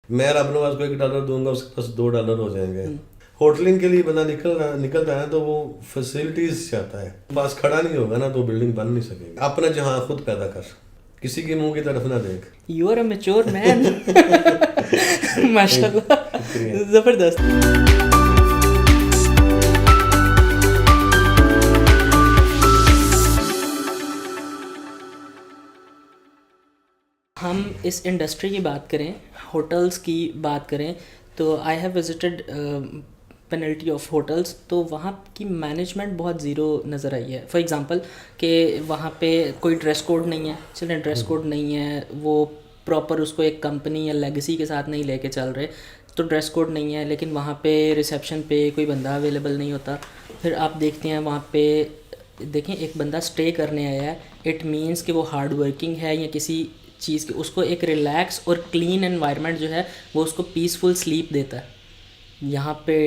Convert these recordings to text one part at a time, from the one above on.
میں رب نواز کو $1 دوں گا، اس کے پاس $2 ہو جائیں گے. ہوٹلنگ کے لیے بندہ نکلتا ہے تو وہ فیسلٹیز چاہتا ہے. پاس کھڑا نہیں ہوگا نا تو بلڈنگ بن نہیں سکے گی. اپنا جہاں خود پیدا کر، کسی کے منہ کی طرف نہ دیکھ. یو آر اے میچور مین. ماشاء اللہ، زبردست. ہم اس انڈسٹری کی بات کریں، ہوٹلس کی بات کریں، تو I have visited penalty of hotels, تو وہاں کی مینجمنٹ بہت زیرو نظر آئی ہے. فار ایگزامپل کہ وہاں پہ کوئی ڈریس کوڈ نہیں ہے. چلیں ڈریس کوڈ نہیں ہے، وہ پراپر اس کو ایک کمپنی یا لیگسی کے ساتھ نہیں لے کے چل رہے، تو ڈریس کوڈ نہیں ہے. لیکن وہاں پہ ریسیپشن پہ کوئی بندہ اویلیبل نہیں ہوتا. پھر آپ دیکھتے ہیں وہاں پہ، دیکھیں ایک بندہ اسٹے کرنے آیا ہے، اٹ مینس کہ وہ ہارڈ ورکنگ ہے یا کسی چیز کی، اس کو ایک ریلیکس اور کلین انوائرمنٹ جو ہے وہ اس کو پیسفل سلیپ دیتا ہے. یہاں پہ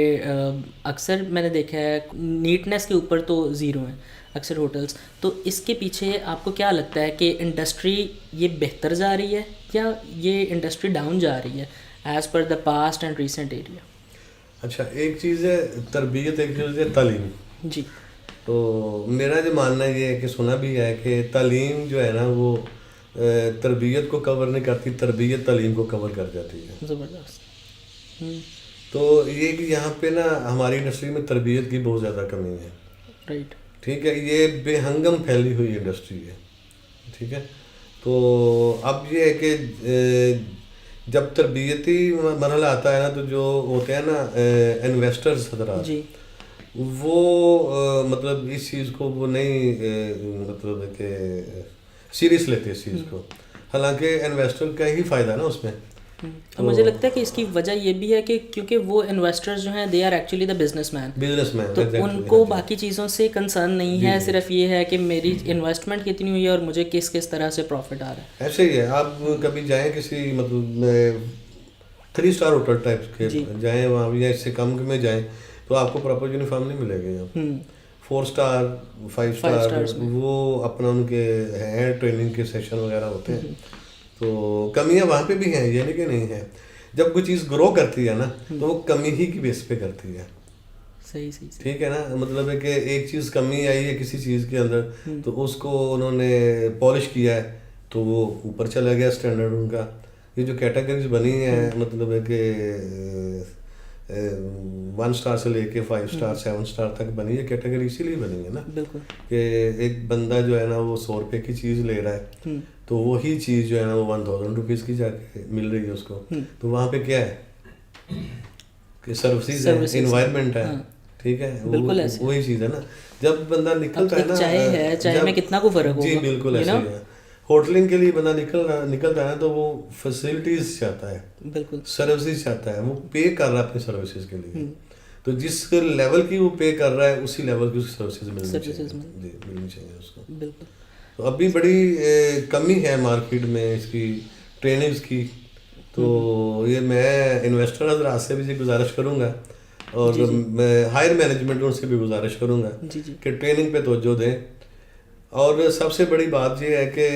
اکثر میں نے دیکھا ہے نیٹنس کے اوپر تو زیرو ہیں اکثر ہوٹلس. تو اس کے پیچھے آپ کو کیا لگتا ہے کہ انڈسٹری یہ بہتر جا رہی ہے یا یہ انڈسٹری ڈاؤن جا رہی ہے as per the past and recent area? اچھا، ایک چیز ہے تربیت، ایک چیز ہے تعلیم. جی. تو میرا جو ماننا یہ ہے کہ سنا بھی ہے کہ تعلیم جو ہے نا وہ تربیت کو کور نہیں کرتی، تربیت تعلیم کو کور کر جاتی ہے. زبردست. تو یہ کہ یہاں پہ نا ہماری انڈسٹری میں تربیت کی بہت زیادہ کمی ہے. رائٹ. ٹھیک ہے، یہ بے ہنگم پھیلی ہوئی انڈسٹری ہے. ٹھیک ہے، تو اب یہ ہے کہ جب تربیتی مرحلہ آتا ہے نا تو جو ہوتے ہیں نا انویسٹرز حضرات، جی، وہ مطلب اس چیز کو وہ نہیں مطلب کہ سیریس لیتے اس چیز کو، حالانکہ انویسٹر کا ہی فائدہ ہے نا اس میں. تو مجھے لگتا ہے کہ اس کی وجہ یہ بھی ہے کہ کیونکہ وہ انویسٹرز جو ہیں they are actually the business man, تو ان کو باقی چیزوں سے کنسرن نہیں ہے، صرف یہ ہے کہ میری انویسٹمنٹ کتنی ہوئی ہے اور مجھے کس کس طرح سے پروفٹ آ رہا ہے. ایسے ہی ہے. آپ کبھی جائیں کسی مطلب 3 اسٹار ہوٹل ٹائپ کے جائیں وہاں بھی، یا اس سے کم میں جائیں تو آپ کو پراپر یونیفارم نہیں ملے گا. 4 اسٹار 5 اسٹار وہ اپنا ان کے ہیں ٹریننگ کے سیشن وغیرہ ہوتے ہیں. تو کمیاں وہاں پہ بھی ہیں، یہ نہیں کہ نہیں ہے. جب کوئی چیز گرو کرتی ہے نا تو وہ کمی ہی کی بیس پہ کرتی ہے. صحیح. ٹھیک ہے نا، مطلب ہے کہ ایک چیز کمی آئی ہے کسی چیز کے اندر تو اس کو انہوں نے پالش کیا ہے تو وہ اوپر چلا گیا اسٹینڈرڈ ان کا. یہ جو کیٹیگریز بنی ہیں مطلب ہے کہ 1 اسٹار سے لے کے 5 اسٹار 7 اسٹار تک بنی ہے، کیٹیگری اسی لیے بنی ہے نا. بالکل. کہ ایک بندہ جو ہے نا وہ $100 کی چیز لے رہا ہے تو وہی چیز جو ہے نا وہ 1000 روپیز کی جا کے مل رہی ہے اس کو. تو وہاں پہ کیا ہے کہ سروسز ہے، انوائرمنٹ ہے. ٹھیک ہے، وہی چیز ہے نا. جب بندہ نکلتا ہے نا، چائے میں کتنا کو فرق ہوگا. جی بالکل ایسے ہی ہے. ہوٹلنگ کے لیے بندہ نکلتا ہے تو وہ فیسلٹیز چاہتا ہے، بالکل سروسز چاہتا ہے، وہ پے کر رہا ہے اپنی سروسز کے لیے. تو جس لیول کی وہ پے کر رہا ہے اسی لیول کی سروسز ملنی چاہیے اس کو. بالکل. تو ابھی بڑی کمی ہے مارکیٹ میں اس کی ٹریننگز کی. تو یہ میں انویسٹر حضرات سے بھی گزارش کروں گا اور میں ہائر مینجمنٹ ان سے بھی گزارش کروں گا کہ ٹریننگ پہ توجہ دیں. اور سب سے بڑی بات یہ ہے کہ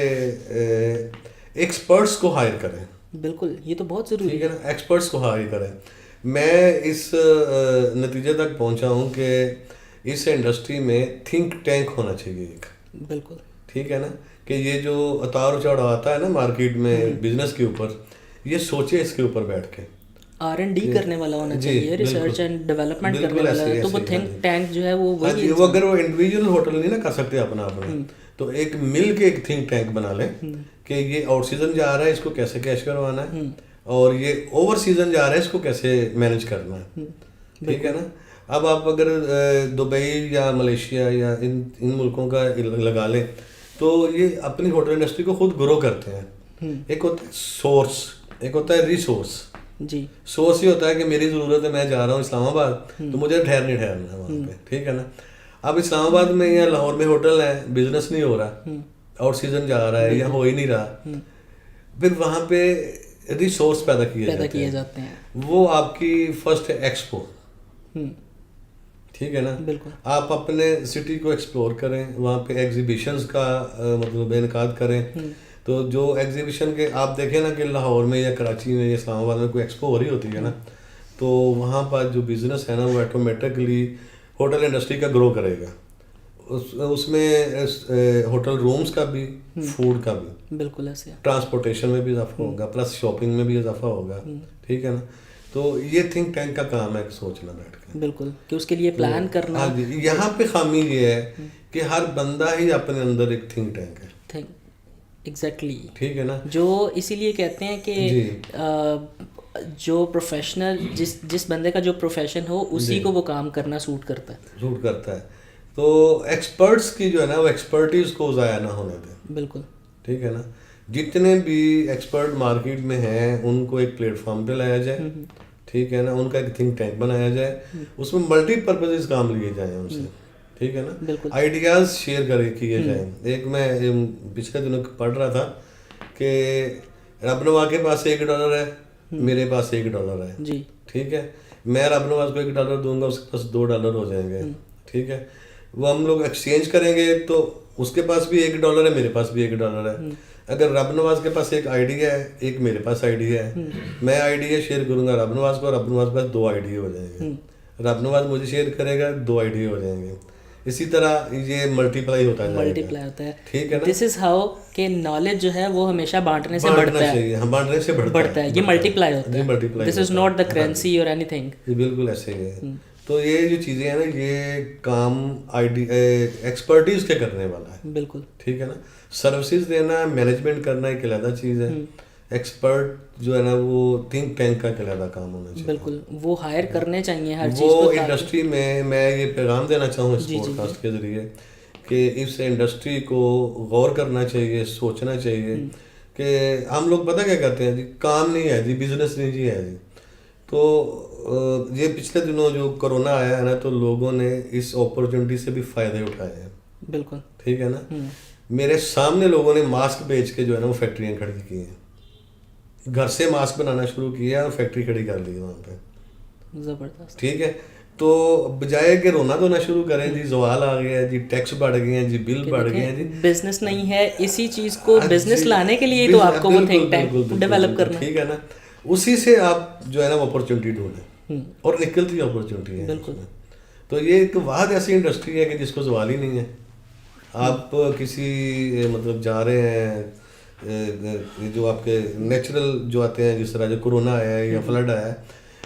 ایکسپرٹس کو ہائر کریں. بالکل، یہ تو بہت ضروری ہے نا، ایکسپرٹس کو ہائر کریں. میں اس نتیجے تک پہنچا ہوں کہ اس انڈسٹری میں تھنک ٹینک ہونا چاہیے ایک. بالکل. ٹھیک ہے نا، کہ یہ جو اتار چڑھاؤ آتا ہے نا مارکیٹ میں بزنس کے اوپر، یہ سوچے اس کے اوپر بیٹھ کے R&D کرنے والا ہونا چاہیے، ریسرچ اینڈ ڈیولپمنٹ کرنے والا. تو وہ تھنک ٹینک جو ہے وہ اگر وہ انڈیویجول ہوٹل نہیں نا کر سکتے اپنا تو ایک مل کے ایک تھنک ٹینک بنا لیں کہ یہ آؤٹ سیزن جا رہا ہے اس کو کیسے کیش کروانا ہے اور یہ اوور سیزن جا رہا ہے اس کو کیسے مینیج کرنا ہے. ٹھیک ہے نا. اب آپ اگر دبئی یا ملیشیا یا ان ملکوں کا لگا لیں تو یہ اپنی ہوٹل انڈسٹری کو خود گرو کرتے ہیں. ایک ہوتا ہے سورس، ایک ہوتا ہے ریسورس. جی، سورس یہ ہوتا ہے کہ میری ضرورت ہے، میں جا رہا ہوں اسلام آباد تو مجھے ٹھہرنا ہے وہاں پہ. ٹھیک ہے نا. اب اسلام آباد میں یا لاہور میں ہوٹل ہے، بزنس نہیں ہو رہا، آؤٹ سیزن جا رہا ہے یا ہو ہی نہیں رہا، پھر وہاں پہ ریسورس پیدا کیے جاتے ہیں. وہ آپ کی فرسٹ ایکسپو. ٹھیک ہے نا. بالکل. آپ اپنے سٹی کو ایکسپلور کریں، وہاں پہ ایگزیبیشنز کا مطلب انعقاد کریں تو جو ایگزیبیشن کے آپ دیکھیں نا کہ لاہور میں یا کراچی میں یا اسلام آباد میں کوئی ایکسپو ہو رہی ہوتی ہے نا, تو وہاں پر جو بزنس ہے نا وہ آٹومیٹکلی ہوٹل انڈسٹری کا گرو کرے گا. اس میں ہوٹل رومز کا بھی, فوڈ کا بھی, بالکل ایسے ٹرانسپورٹیشن میں بھی اضافہ ہوگا, پلس شاپنگ میں بھی اضافہ ہوگا. ٹھیک ہے نا, تو یہ تھنک ٹینک کا کام ہے سوچنا بیٹھ کے, بالکل کہ اس کے لیے پلان کرنا. ہاں جی, یہاں پہ خامی یہ ہے کہ ہر بندہ ہی اپنے اندر ایک تھنک ٹینک ہے. ایگزیکٹلی, ٹھیک ہے نا, جو اسی لیے کہتے ہیں کہ جو پروفیشنل جس بندے کا جو پروفیشن ہو اسی کو وہ کام کرنا سوٹ کرتا ہے. تو ایکسپرٹس کی جو ہے نا وہ ایکسپرٹیز کو ضائع نہ ہونے دیں. بالکل, ٹھیک ہے نا, جتنے بھی ایکسپرٹ مارکیٹ میں ہیں ان کو ایک پلیٹ فارم پہ لایا جائے. ٹھیک ہے نا, ان کا ایک تھنک ٹینک بنایا جائے, اس میں ملٹی پرپزز کام لیے جائیں ان سے. ٹھیک ہے نا, آئیڈیاز شیئر کیے جائیں. ایک میں پچھلے دنوں پڑھ رہا تھا کہ رب نواز کے پاس $1 ہے, میرے پاس $1 ہے. جی, ٹھیک ہے, میں رب نواز کو $1 دوں گا, اس کے پاس $2 ہو جائیں گے. ٹھیک ہے, وہ ہم لوگ ایکسچینج کریں گے تو اس کے پاس بھی $1 ہے, میرے پاس بھی $1 ہے. اگر رب نواز کے پاس ایک آئیڈیا ہے, ایک میرے پاس آئیڈیا ہے, میں آئیڈیا شیئر کروں گا رب نواز کو, رب نواز کے پاس 2 آئیڈیا ہو جائیں گے. رب نواز مجھے شیئر کرے گا, 2 آئیڈیا ہو جائیں گے. اسی طرح یہ ملٹی پلائی ہوتا ہے. ٹھیک ہے نا, دس از ہاؤ کہ نالج جو ہے وہ ہمیشہ بانٹنے سے بڑھتا ہے, یہ ملٹی پلائی ہوتا ہے. دس از ناٹ دا کرنسی اور اینی تھنگ. بالکل ایسے ہی ہے. تو یہ جو چیزیں ہیں نا یہ کام ایکسپرٹیز کے کرنے والا ہے. بالکل, ٹھیک ہے نا, سروسز دینا, مینجمنٹ کرنا ایک علیحدہ چیز ہے. ایکسپرٹ جو ہے نا وہ تھنک ٹینک کا علیحدہ کام ہونا چاہیے. بالکل, وہ ہائر کرنے چاہیے ہر چیز کو. وہ انڈسٹری میں یہ پیغام دینا چاہوں اس پوڈ کاسٹ کے ذریعے کہ اس انڈسٹری کو غور کرنا چاہیے, سوچنا چاہیے کہ ہم لوگ پتہ کیا کرتے ہیں جی, کام نہیں ہے جی, بزنس نہیں جی ہے جی. تو یہ پچھلے دنوں جو کرونا آیا ہے نا تو لوگوں نے اس اپرچونٹی سے بھی فائدے اٹھائے ہیں. بالکل, ٹھیک ہے نا, میرے سامنے لوگوں نے ماسک بیچ کے جو ہے نا وہ فیکٹریاں کھڑی کی ہیں, گھر سے ماسک بنانا شروع کیا اور فیکٹری کھڑی کر لی وہاں پہ. زبردست. ٹھیک ہے, تو بجائے کہ رونا دھونا شروع کریں جی زوال آ گیا ہے جی, ٹیکس بڑھ گئے ہیں جی, بل بڑھ گئے ہیں جی, بزنس نہیں ہے, اسی چیز کو بزنس لانے کے لیے تو آپ کو وہ تھنک ٹینک ڈیولپ کرنا ہے. ٹھیک ہے نا, اسی سے آپ جو ہے نا وہ اپرچونٹی ڈھونڈیں اور نکلتی اپرچونٹی ہے. بالکل, تو یہ ایک واحد ایسی انڈسٹری ہے کہ جس کو زوال ہی نہیں ہے. آپ کسی مطلب جا رہے ہیں جو آپ کے نیچرل جو آتے ہیں, جس طرح جو کرونا آیا ہے یا فلڈ آیا ہے,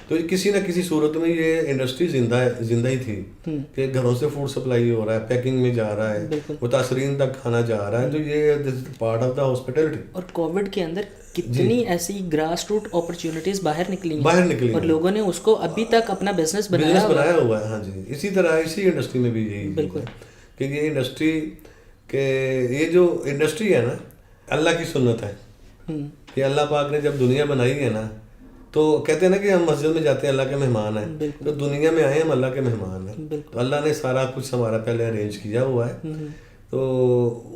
تو کسی نہ کسی صورت میں یہ انڈسٹری زندہ ہی تھی کہ گھروں سے فوڈ سپلائی ہو رہا ہے, پیکنگ میں جا رہا ہے, متاثرین تک کھانا جا رہا ہے. تو یہ پارٹ آف دا ہاسپٹلٹی. اور کووڈ کے اندر کتنی ایسی گراس روٹ اپرچونٹیز باہر نکلی اور لوگوں نے اس کو ابھی تک اپنا بزنس بنایا ہوا ہے. ہاں جی, اسی طرح اسی انڈسٹری میں بھی یہی بالکل کہ یہ انڈسٹری کہ یہ جو انڈسٹری ہے نا اللہ کی سنت ہے کہ اللہ پاک نے جب دنیا بنائی ہے نا تو کہتے ہیں نا کہ ہم مسجد میں جاتے ہیں اللہ کے مہمان ہیں, تو دنیا میں آئے ہم اللہ کے مہمان ہیں. تو اللہ نے سارا کچھ ہمارا پہلے ارینج کیا ہوا ہے, تو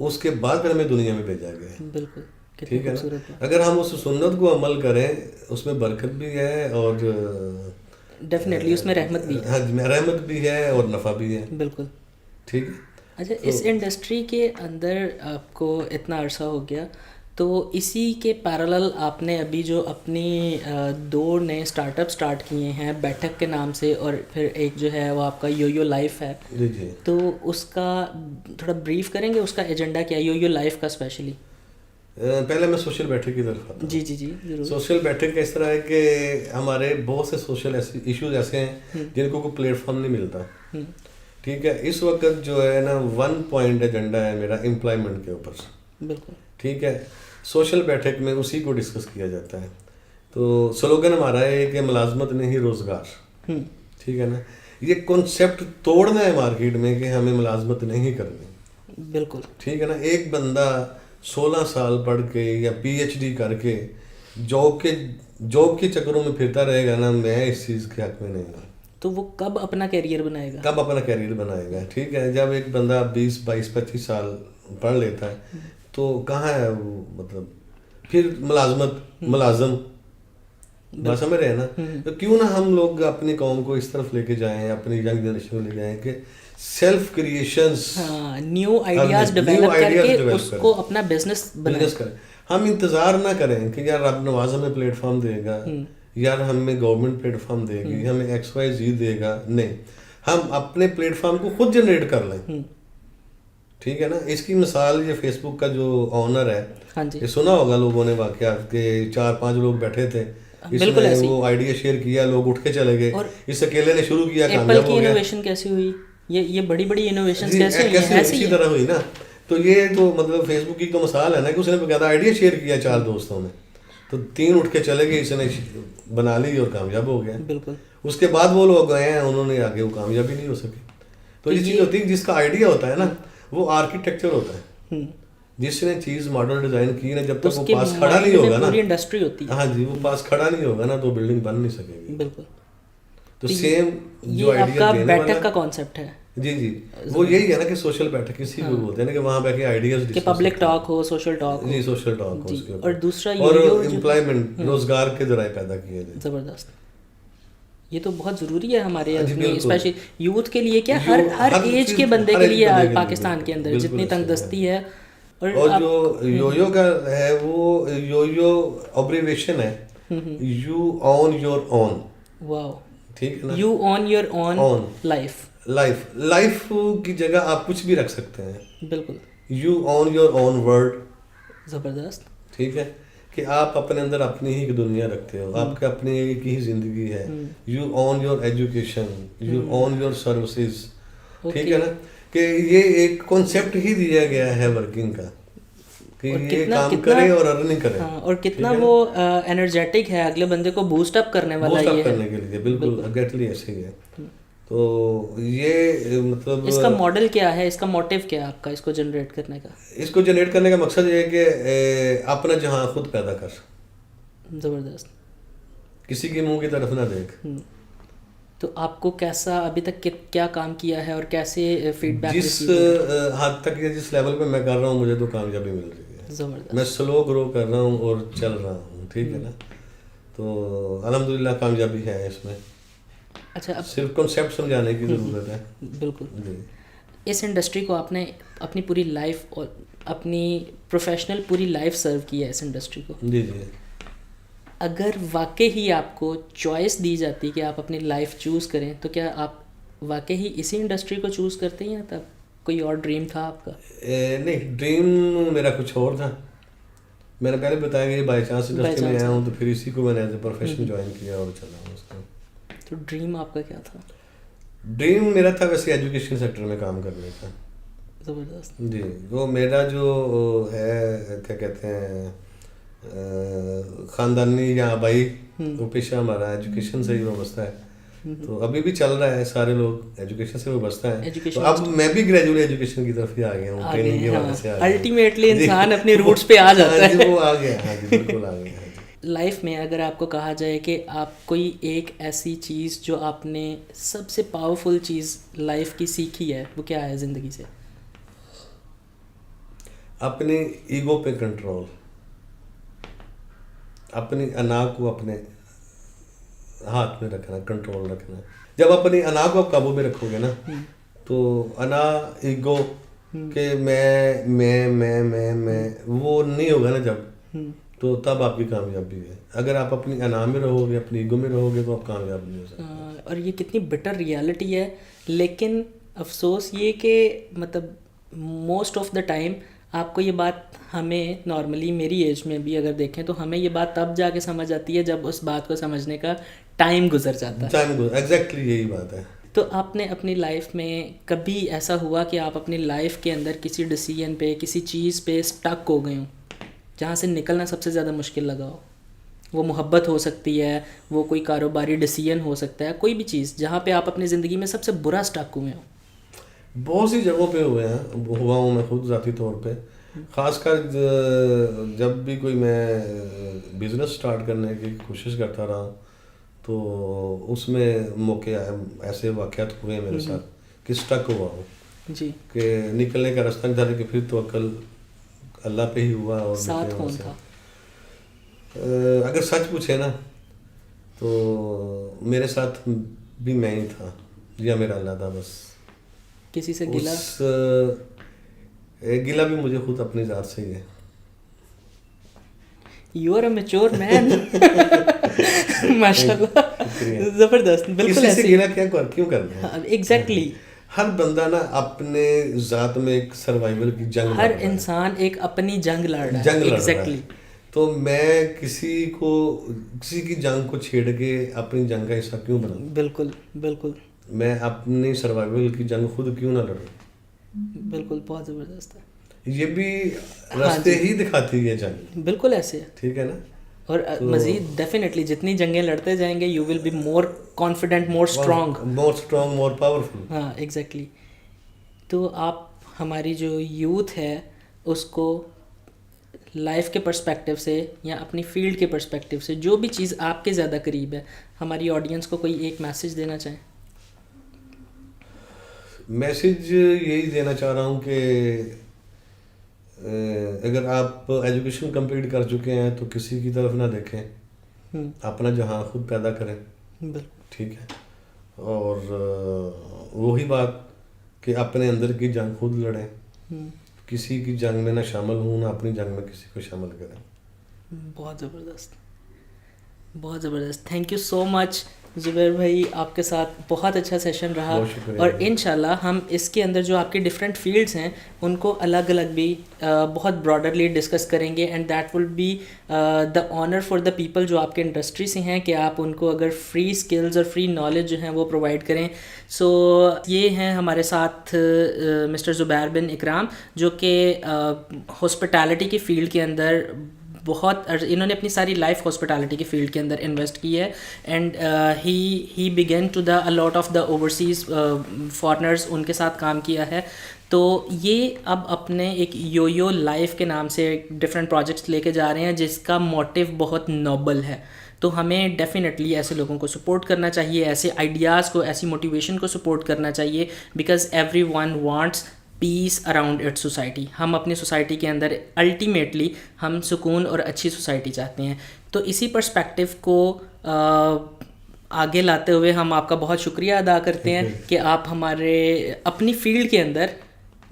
اس کے بعد پھر ہمیں دنیا میں بھیجا گیا ہے. بالکل, ٹھیک ہے نا, اگر ہم اس سنت کو عمل کریں اس میں برکت بھی ہے اور ڈیفینیٹلی اس میں رحمت بھی ہے. ہاں, رحمت بھی ہے اور نفع بھی ہے. بالکل, ٹھیک ہے. اچھا, اس انڈسٹری کے اندر آپ کو اتنا عرصہ ہو گیا, تو اسی کے پیرالل آپ نے ابھی جو اپنی 2 نئے اسٹارٹ اپ اسٹارٹ کیے ہیں بیٹھک کے نام سے, اور پھر ایک جو ہے وہ آپ کا یو لائف ہے. جی جی, تو اس کا تھوڑا بریف کریں گے, اس کا ایجنڈا کیا ہے یو لائف کا اسپیشلی؟ پہلے میں سوشل بیٹھک کی طرف آتا ہوں. جی جی جی ضرور. سوشل بیٹھک کا اس طرح ہے کہ ہمارے بہت سے سوشل ایشوز ایسے ہیں جن کو کوئی پلیٹ فارم نہیں ملتا. ٹھیک ہے, اس وقت جو ہے نا 1 پوائنٹ ایجنڈا ہے میرا امپلائمنٹ کے اوپر. بالکل, ٹھیک ہے, سوشل بیٹھک میں اسی کو ڈسکس کیا جاتا ہے. تو سلوگن ہمارا ہے کہ ملازمت نہیں روزگار. ٹھیک ہے نا, یہ کنسیپٹ توڑنا ہے مارکیٹ میں کہ ہمیں ملازمت نہیں کرنی. بالکل, ٹھیک ہے نا, ایک بندہ 16 سال پڑھ کے یا PhD کر کے جاب کے چکروں میں پھرتا رہے گا نا, میں اس چیز کے حق میں نہیں ہوں. تو وہ کب اپنا کیریئر بنائے گا؟ ٹھیک ہے, جب ایک بندہ 20 22 25 سال پڑھ لیتا ہے تو کہاں ہے وہ, مطلب پھر ملازم بات سمجھ رہے ہیں نا. تو کیوں نہ ہم لوگ اپنی قوم کو اس طرف لے کے جائیں, اپنی ینگ جنریشن کو لے جائیں کہ self creations, new ideas develop کر کے اس کو اپنا بزنس کریں. ہم انتظار نہ کریں کہ یار رب نواز ہمیں پلیٹ فارم دے گا, یار ہمیں گورنمنٹ پلیٹ فارم دے گی, ہمیں ایکس وائی زی دے گا. نہیں, ہم اپنے پلیٹ فارم کو خود جنریٹ کر لیں. ٹھیک ہے نا. اس کی مثال یہ فیس بک کا جو آنر ہے, یہ سنا ہوگا لوگوں نے واقعات کہ 4-5 لوگ بیٹھے تھے, اس نے وہ آئیڈیا شیئر کیا, لوگ اٹھ کے چلے گئے, اس اکیلے نے شروع کیا, کامیاب ہو گیا. انوویشن کیسی ہوئی, یہ بڑی بڑی انوویشنز کیسے ہوئی ہیں, اسی طرح ہوئی نا. تو یہ تو مطلب فیس بک کی تو مثال ہے نا کہ اس نے بقاعدہ آئیڈیا شیئر کیا 4 دوستوں نے, تو 3 اٹھ کے چلے گئے, اس نے بنا لی اور کامیاب ہو گیا. بالکل. اس کے بعد وہ لوگ گئے ہیں, انہوں نے آگے وہ کامیاب ہی نہیں ہو سکے. تو یہ چیز ہوتی ہے جس کا آئیڈیا ہوتا ہے نا, وہ آرکیٹیکچر ہوتا ہے. جس نے چیز ماڈل ڈیزائن کی نا, جب تک وہ پاس کھڑا نہیں ہوگا نا, پوری انڈسٹری ہوتی ہے. ہاں جی, وہ پاس کھڑا نہیں ہوگا نا تو بلڈنگ بن نہیں سکے گی. بالکل. تو سیم جو یہ آپ کا بیٹھک کا کانسیپٹ ہے. جی, وہ یہی ہے نا کہ سوشل بیٹھک کسی کو بولتے ہیں نا, کہ وہاں بیٹھ آئیڈیاز, کہ پبلک ٹاک ہو, سوشل ٹاک ہو. جی, سوشل ٹاک ہو اس کے اوپر. اور دوسرا اور امپلائمنٹ, روزگار کے ذرائع پیدا کیے جائیں. زبردست. یہ تو بہت ضروری ہے ہمارے اسپیشلی یوتھ کے لیے, کیا ہر ایج کے بندے کے لیے پاکستان کے اندر جتنی تنگ دستی ہے. اور جو یویو کا ہے, وہ یویو ابریویشن ہے, یو آن یور اون. واو. ٹھیک ہے نا, you on your own life کی جگہ آپ کچھ بھی رکھ سکتے ہیں. بالکل. You on your own world. زبردست. ٹھیک ہے, کہ آپ اپنے اندر اپنی ہی دنیا رکھتے ہو, آپ کی اپنی ایک ہی زندگی ہے. You on your education, you on your services. ٹھیک ہے نا, کہ یہ ایک کانسیپٹ ہی دیا گیا ہے ورکنگ کا, کہ یہ کام کرے اور ارننگ کرے. اور کتنا وہ انرجیٹک ہے, اگلے بندے کو بوسٹ اپ کرنے والا ہے, کرنے کے لیے. بالکل ایگزیکٹلی ایسے ہی ہے. تو یہ مطلب اس کا ماڈل کیا ہے, اس کا موٹیو کیا ہے آپ کا, اس کو جنریٹ کرنے کا؟ اس کو جنریٹ کرنے کا مقصد یہ ہے کہ اپنا جہاں خود پیدا کر. زبردست. کسی کے منہ کی طرف نہ دیکھ. تو آپ کو کیسا ابھی تک کیا کام کیا ہے اور کیسے فیڈ بیک؟ جس حد تک یا جس لیول پہ میں کر رہا ہوں, مجھے تو کامیابی مل رہی ہے. زبردست. میں سلو گرو کر رہا ہوں اور چل رہا ہوں. ٹھیک ہے نا, تو الحمدللہ کامیابی ہے اس میں. اچھا, اب صرف کنسیپٹ سمجھانے کی ضرورت ہے. بالکل. اس انڈسٹری کو آپ نے اپنی پوری لائف اور اپنی پروفیشنل پوری لائف سرو کی ہے اس انڈسٹری کو. جی جی. اگر واقعی ہی آپ کو چوائس دی جاتی کہ آپ اپنی لائف چوز کریں, تو کیا آپ واقعی ہی اسی انڈسٹری کو چوز کرتے ہیں یا تب کوئی اور ڈریم تھا آپ کا؟ نہیں, ڈریم میرا کچھ اور تھا. میں نے پہلے بتایا کہ بائی چانس انڈسٹری میں آیا ہوں, تو پھر اسی کو میں نے ایز اے پروفیشن جوائن کیا اور چلا ہوں اس کو. تو ڈریم آپ کا کیا تھا؟ ڈریم میرا تھا ویسے ایجوکیشن سیکٹر میں کام کرنے کا. زبردست. جی, وہ میرا جو ہے کیا کہتے ہیں خاندانی یا آبائی وہ پیشہ ہمارا ایجوکیشن سے ہی وابستہ ہے. تو ابھی بھی چل رہا ہے, سارے لوگ ایجوکیشن سے وابستہ ہیں. تو اب میں بھی گریجویٹ ایجوکیشن کی طرف ہی آ گیا ہوں, ٹریننگ کی وجہ سے. الٹیمیٹلی انسان اپنے روٹس پہ آ جاتا ہے. وہ آ گیا. ہاں جی, بالکل آ گیا. لائف میں اگر آپ کو کہا جائے کہ آپ کوئی ایک ایسی چیز جو آپ نے سب سے پاورفل چیز لائف کی سیکھی ہے, وہ کیا ہے زندگی سے؟ اپنی ایگو پہ کنٹرول, اپنی انا کو اپنے ہاتھ میں رکھنا, کنٹرول رکھنا. جب اپنی انا کو آپ قابو میں رکھو گے نا, تو انا ایگو کہ میں وہ نہیں ہوگا نا جب, تو تب آپ کی کامیابی ہے. اگر آپ اپنی انا میں رہو گے, اپنی ایگو میں رہو گے, تو آپ کامیاب نہیں ہو سکتے. اور یہ کتنی بٹر ریالٹی ہے. لیکن افسوس یہ کہ مطلب موسٹ آف دا ٹائم آپ کو یہ بات, ہمیں نارملی میری ایج میں بھی اگر دیکھیں تو ہمیں یہ بات تب جا کے سمجھ آتی ہے جب اس بات کو سمجھنے کا ٹائم گزر جاتا ہے. ایگزیکٹلی یہی بات ہے. تو آپ نے اپنی لائف میں کبھی ایسا ہوا کہ آپ اپنی لائف کے اندر کسی ڈیسیژن پہ, کسی چیز پہ اسٹک ہو گئے ہوں, جہاں سے نکلنا سب سے زیادہ مشکل لگا ہو؟ وہ محبت ہو سکتی ہے, وہ کوئی کاروباری ڈیسیژن ہو سکتا ہے, کوئی بھی چیز جہاں پہ آپ اپنی زندگی میں سب سے برا اسٹک ہوئے ہوں. بہت سی جگہوں پہ ہوا ہوں میں خود ذاتی طور پہ. خاص کر جب بھی کوئی میں بزنس سٹارٹ کرنے کی کوشش کرتا رہا, تو اس میں موقع ایسے واقعات ہوئے میرے ساتھ کہ اسٹک ہوا ہوں. جی. کہ نکلنے کا راستہ نہیں تھا, کہ پھر توکل اللہ پہ ہی ہوا. اور ساتھ کون تھا؟ اگر سچ پوچھے نا, تو میرے ساتھ بھی میں ہی تھا, یا میرا اللہ تھا بس. کسی سے گلا گلا بھی مجھے خود اپنی ذات سے ہی ہے. یو آر اے میچور مین. ماشاء اللہ, زبردست. بالکل ایسے گلا کیوں کرنا ہے. ایگزیکٹلی. ہر بندہ نا اپنے ذات میں ایک سروائیول کی جنگ, ہر انسان ایک اپنی جنگ لڑ رہا ہے. ایگزیکٹلی. تو میں کسی کی جنگ کو چھیڑ کے اپنی جنگ کا حصہ کیوں بناؤں. بالکل بالکل. میں اپنی سروائیول کی جنگ خود کیوں نہ لڑوں. بالکل, بہت زبردست ہے. یہ بھی راستے ہی دکھاتی ہے جنگ. بالکل ایسے ہے. ٹھیک ہے نا. اور مزید ڈیفینیٹلی جتنی جنگیں لڑتے جائیں گے you will be more confident, more strong, more powerful. ہاں ایگزیکٹلی. تو آپ ہماری جو یوتھ ہے اس کو لائف کے پرسپیکٹیو سے یا اپنی فیلڈ کے پرسپیکٹیو سے جو بھی چیز آپ کے زیادہ قریب ہے, ہماری آڈینس کو کوئی ایک میسج دینا چاہیں. میسج یہی دینا چاہ رہا ہوں کہ اگر آپ ایجوکیشن کمپلیٹ کر چکے ہیں تو کسی کی طرف نہ دیکھیں, اپنا جہاں خود پیدا کریں. ٹھیک ہے. اور وہی بات کہ اپنے اندر کی جنگ خود لڑیں, کسی کی جنگ میں نہ شامل ہوں, نہ اپنی جنگ میں کسی کو شامل کریں. بہت زبردست, بہت زبردست. تھینک یو سو مچ زبیر بھائی, آپ کے ساتھ بہت اچھا سیشن رہا. اور انشاءاللہ ہم اس کے اندر جو آپ کی ڈفرینٹ فیلڈس ہیں ان کو الگ الگ بھی بہت براڈرلی ڈسکس کریں گے. And that will be the honour for the people جو آپ کے انڈسٹری سے ہیں کہ آپ ان کو اگر فری اسکلز اور فری نالج جو ہیں وہ پرووائڈ کریں. سو یہ ہیں ہمارے ساتھ مسٹر زبیر بن اکرام, جو کہ ہاسپٹیلٹی کی فیلڈ کے اندر بہت, انہوں نے اپنی ساری لائف ہاسپٹیلٹی کی فیلڈ کے اندر انویسٹ کی ہے. And he began to the a lot of the overseas foreigners, ان کے ساتھ کام کیا ہے. تو یہ اب اپنے ایک یو لائف کے نام سے ڈفرینٹ پروجیکٹس لے کے جا رہے ہیں جس کا موٹیو بہت نوبل ہے. تو ہمیں ڈیفینیٹلی ایسے لوگوں کو سپورٹ کرنا چاہیے, ایسے آئیڈیاز کو, ایسی موٹیویشن کو سپورٹ کرنا چاہیے, because every one wants peace around it society. ہم اپنی سوسائٹی کے اندر الٹیمیٹلی ہم سکون اور اچھی سوسائٹی چاہتے ہیں. تو اسی پرسپیکٹیو کو آگے لاتے ہوئے ہم آپ کا بہت شکریہ ادا کرتے ہیں کہ آپ ہمارے اپنی فیلڈ کے اندر,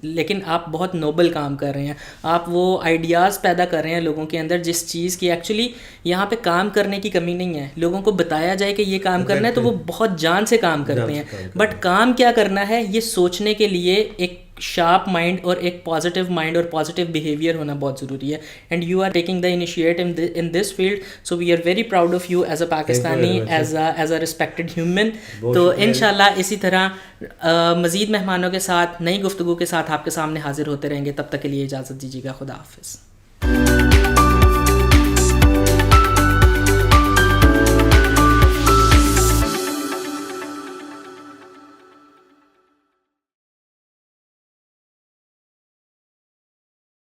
لیکن آپ بہت نوبل کام کر رہے ہیں. آپ وہ آئیڈیاز پیدا کر رہے ہیں لوگوں کے اندر جس چیز کی ایکچولی یہاں پہ کام کرنے کی کمی نہیں ہے. لوگوں کو بتایا جائے کہ یہ کام کرنا ہے تو وہ بہت جان سے کام کرتے ہیں, بٹ کام کیا کرنا ہے یہ سوچنے کے لیے ایک شارپ مائنڈ اور ایک پازیٹیو مائنڈ اور پازیٹیو بیہیویئر ہونا بہت ضروری ہے. And you are taking the initiative in this field, so we are very proud of you as a Pakistani, as a respected human. تو انشاءاللہ اسی طرح مزید مہمانوں کے ساتھ, نئی گفتگو کے ساتھ آپ کے سامنے حاضر ہوتے رہیں گے. تب تک کے لیے اجازت دیجیے گا. خدا حافظ.